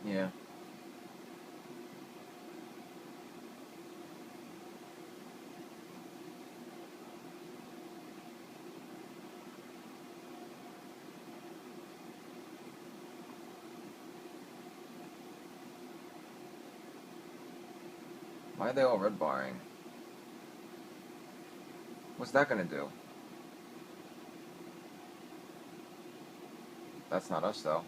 Yeah. Why are they all red barring? What's that gonna do? That's not us, though.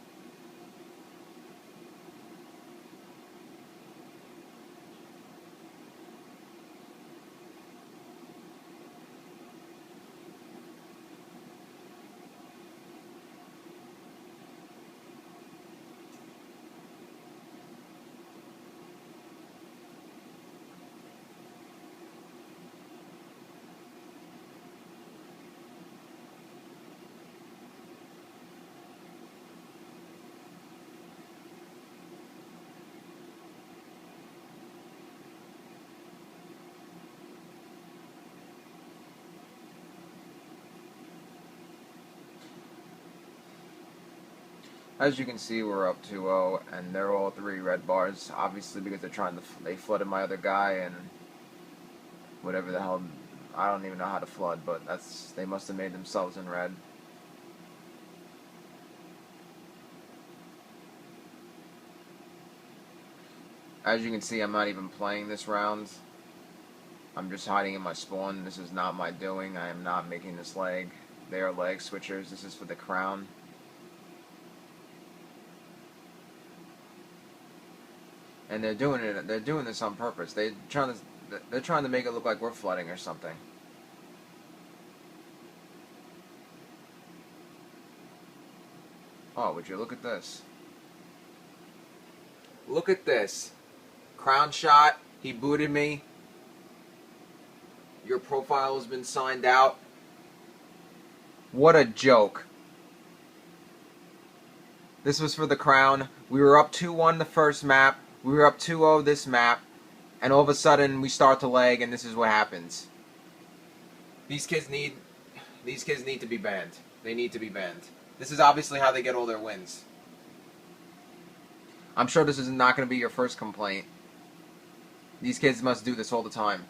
As you can see, we're up 2-0, and they're all 3 red bars. Obviously, because they flooded my other guy, and whatever the hell, I don't even know how to flood, but they must have made themselves in red. As you can see, I'm not even playing this round. I'm just hiding in my spawn. This is not my doing. I am not making this leg. They are leg switchers. This is for the crown. And they're doing it. They're doing this on purpose. They're trying to make it look like we're flooding or something. Oh, would you look at this? Look at this. Crown shot. He booted me. Your profile has been signed out. What a joke. This was for the crown. We were up 2-1 the first map. We were up 2-0 this map. And all of a sudden we start to lag, and this is what happens. These kids need to be banned. They need to be banned. This is obviously how they get all their wins. I'm sure this is not going to be your first complaint. These kids must do this all the time.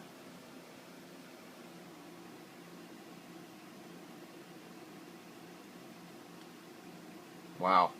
Wow.